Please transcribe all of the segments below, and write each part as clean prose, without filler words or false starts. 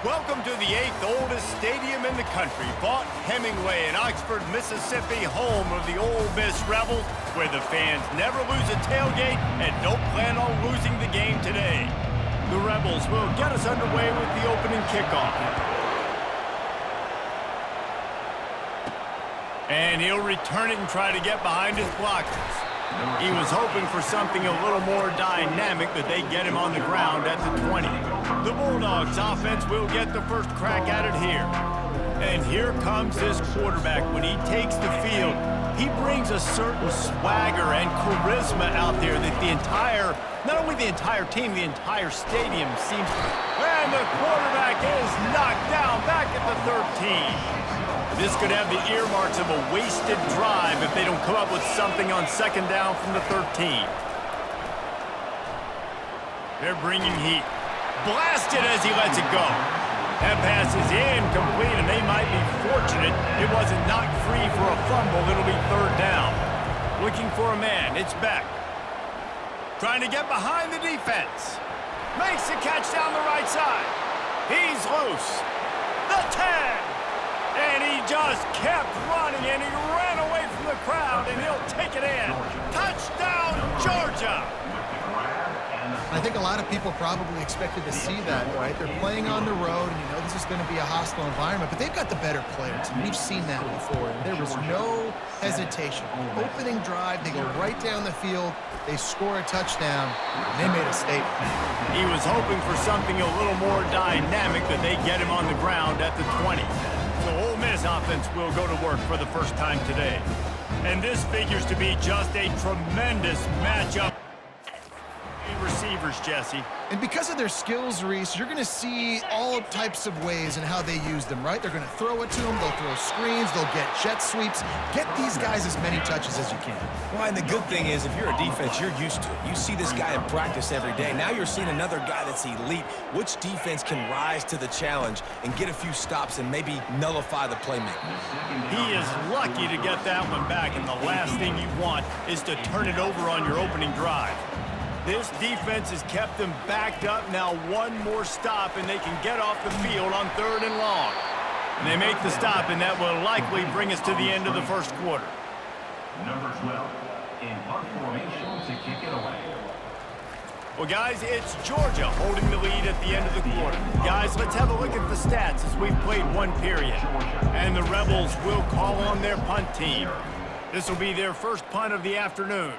Welcome to the 8th oldest stadium in the country, Vaught Hemingway in Oxford, Mississippi, home of the Ole Miss Rebels, where the fans never lose a tailgate and don't plan on losing the game today. The Rebels will get us underway with the opening kickoff. And he'll return it and try to get behind his blockers. He was hoping for something a little more dynamic, but they get him on the ground at the 20. The Bulldogs offense will get the first crack at it here. And here comes this quarterback. When he takes the field, he brings a certain swagger and charisma out there that not only the entire team, the entire stadium seems to. And the quarterback is knocked down back at the 13. This could have the earmarks of a wasted drive if they don't come up with something on second down from the 13. They're bringing heat. Blasted as he lets it go. That pass is incomplete, and they might be fortunate it wasn't knocked free for a fumble. It'll be third down. Looking for a man. It's Beck. Trying to get behind the defense. Makes the catch down the right side. He's loose. The 10. And he just kept running, and he ran away from the crowd, and he'll take it in. Touchdown, Georgia! I think a lot of people probably expected to see that, right? They're playing on the road, and you know this is going to be a hostile environment, but they've got the better players, and we've seen that before. And there was no hesitation. Opening drive, they go right down the field, they score a touchdown, and they made a statement. He was hoping for something a little more dynamic, but they get him on the ground at the 20. So Ole Miss offense will go to work for the first time today. And this figures to be just a tremendous matchup. Receivers, Jesse. And because of their skills, Reese, you're going to see all types of ways in how they use them, right? They're going to throw it to them, they'll throw screens, they'll get jet sweeps. Get these guys as many touches as you can. Well, and the good thing is, if you're a defense, you're used to it. You see this guy in practice every day. Now you're seeing another guy that's elite. Which defense can rise to the challenge and get a few stops and maybe nullify the playmaker? He is lucky to get that one back, and the last thing you want is to turn it over on your opening drive. This defense has kept them backed up. Now one more stop, and they can get off the field on 3rd and long. And they make the stop, and that will likely bring us to the end of the first quarter. Number 12 in punt formation to kick it away. Well, guys, it's Georgia holding the lead at the end of the quarter. Guys, let's have a look at the stats as we've played one period. And the Rebels will call on their punt team. This will be their first punt of the afternoon.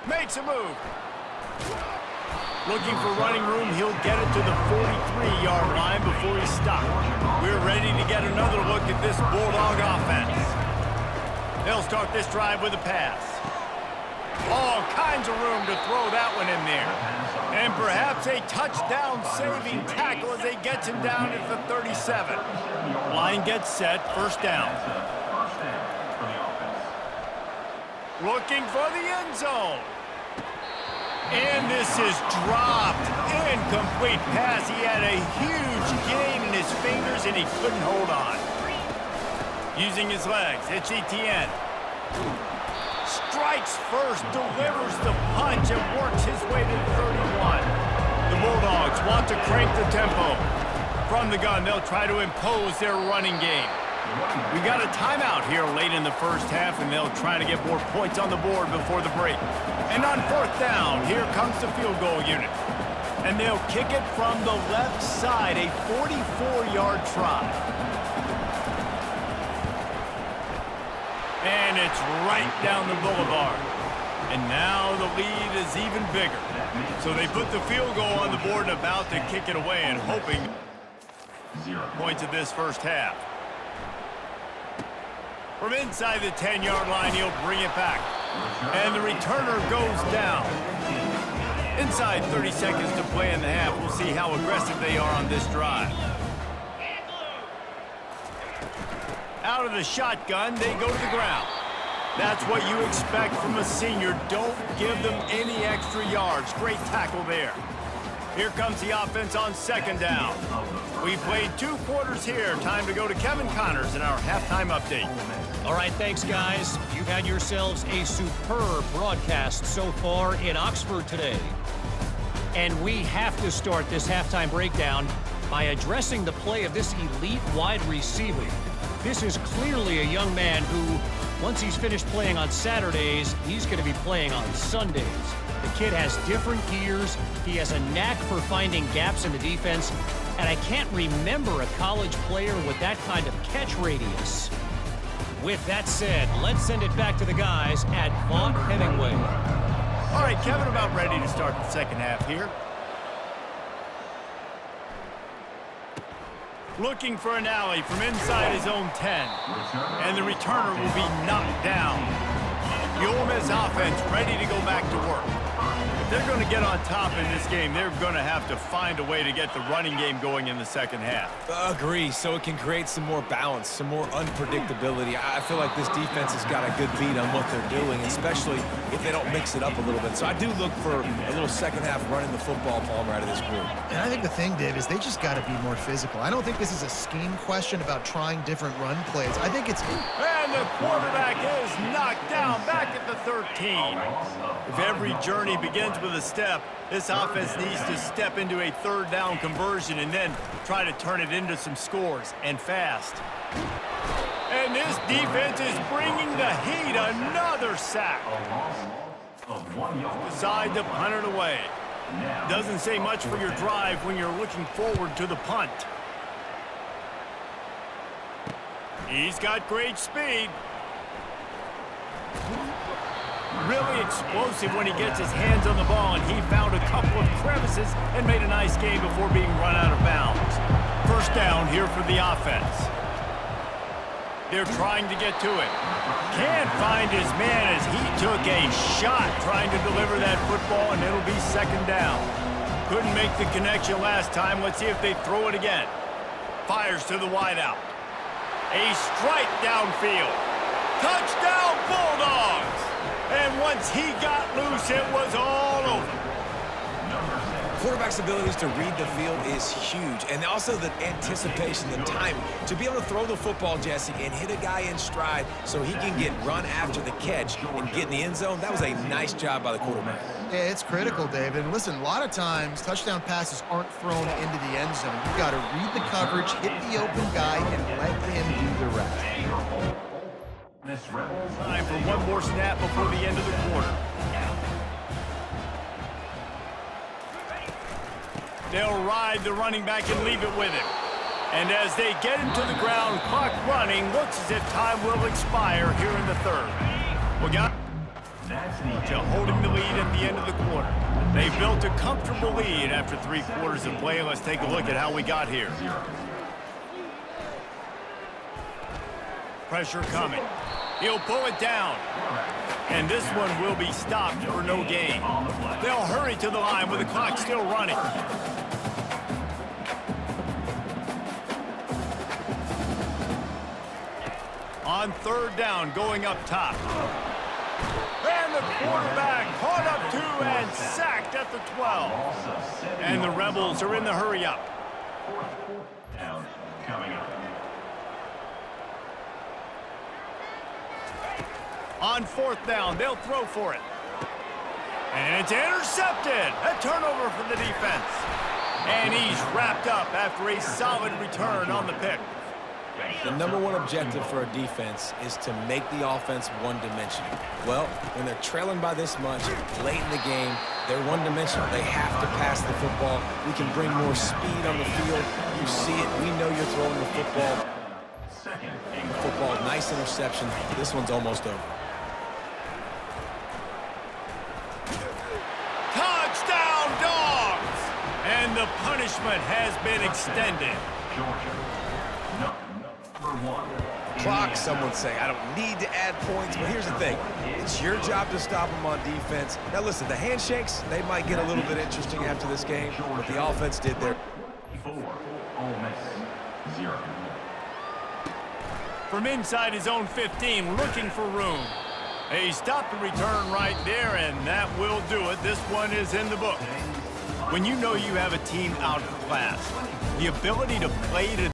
Makes a move. Looking for running room. He'll get it to the 43-yard line before he's stopped. We're ready to get another look at this Bulldog offense. They'll start this drive with a pass. All kinds of room to throw that one in there. And perhaps a touchdown-saving tackle as they gets him down at the 37. Line gets set. First down. Looking for the end zone. And this is dropped. Incomplete pass. He had a huge gain in his fingers, and he couldn't hold on. Using his legs, it's Etienne. Strikes first, delivers the punch, and works his way to the 31. The Bulldogs want to crank the tempo. From the gun, they'll try to impose their running game. We got a timeout here late in the first half, and they'll try to get more points on the board before the break. And on 4th down, here comes the field goal unit. And they'll kick it from the left side, a 44-yard try. And it's right down the boulevard. And now the lead is even bigger. So they put the field goal on the board and about to kick it away and hoping points of this first half. From inside the 10-yard line, he'll bring it back. And the returner goes down. Inside 30 seconds to play in the half. We'll see how aggressive they are on this drive. Out of the shotgun, they go to the ground. That's what you expect from a senior. Don't give them any extra yards. Great tackle there. Here comes the offense on 2nd down. We played 2 quarters here. Time to go to Kevin Connors in our halftime update. All right, thanks, guys. You've had yourselves a superb broadcast so far in Oxford today. And we have to start this halftime breakdown by addressing the play of this elite wide receiver. This is clearly a young man who, once he's finished playing on Saturdays, he's going to be playing on Sundays. The kid has different gears. He has a knack for finding gaps in the defense, and I can't remember a college player with that kind of catch radius. With that said, let's send it back to the guys at Vaught Hemingway. All right, Kevin, about ready to start the second half here. Looking for an alley from inside his own 10. And the returner will be knocked down. The Ole Miss offense ready to go back to work. If they're going to get on top in this game, they're going to have to find a way to get the running game going in the second half. Agree, so it can create some more balance, some more unpredictability. I feel like this defense has got a good beat on what they're doing, especially if they don't mix it up a little bit. So I do look for a little second half running the football ball right of this group. And I think the thing, Dave, is they just got to be more physical. I don't think this is a scheme question about trying different run plays. I think it's... And the quarterback is knocked down back at the 13. If every journey begins with a step, this offense needs to step into a third down conversion and then try to turn it into some scores, and fast. And this defense is bringing the heat. Another sack. Decide to punt it away. Doesn't say much for your drive when you're looking forward to the punt. He's got great speed. Really explosive when he gets his hands on the ball, and he found a couple of crevices and made a nice game before being run out of bounds. First down here for the offense. They're trying to get to it. Can't find his man as he took a shot trying to deliver that football, and it'll be second down. Couldn't make the connection last time. Let's see if they throw it again. Fires to the wideout. A strike downfield. Touchdown Bulldogs! And once he got loose, it was all over. Quarterback's abilities to read the field is huge, and also the anticipation, the timing. To be able to throw the football, Jesse, and hit a guy in stride so he can get run after the catch and get in the end zone, that was a nice job by the quarterback. Yeah, it's critical, David. And listen, a lot of times, touchdown passes aren't thrown into the end zone. You've got to read the coverage, hit the open guy, and let him do the rest. Time for one more snap before the end of the quarter. They'll ride the running back and leave it with him. And as they get him to the ground, clock running, looks as if time will expire here in the third. We got to holding the lead at the end of the quarter. They built a comfortable lead after 3 quarters of play. Let's take a look at how we got here. Pressure coming. He'll pull it down. And this one will be stopped for no gain. They'll hurry to the line with the clock still running. On third down, going up top. And the quarterback caught up to and sacked at the 12. And the Rebels are in the hurry up. Down coming up. On fourth down, they'll throw for it. And it's intercepted. A turnover for the defense. And he's wrapped up after a solid return on the pick. The number one objective for a defense is to make the offense one-dimensional. Well, when they're trailing by this much, late in the game, they're one-dimensional. They have to pass the football. We can bring more speed on the field. You see it. We know you're throwing the football. Nice interception. This one's almost over. Touchdown, Dogs! And the punishment has been extended. Clock, some would say. I don't need to add points, but here's the thing. It's your job to stop them on defense. Now, listen, the handshakes, they might get a little bit interesting after this game, but the offense did their... 4, Ole Miss, 0. From inside his own 15, looking for room. He stopped the return right there, and that will do it. This one is in the book. When you know you have a team outclassed, the ability to play to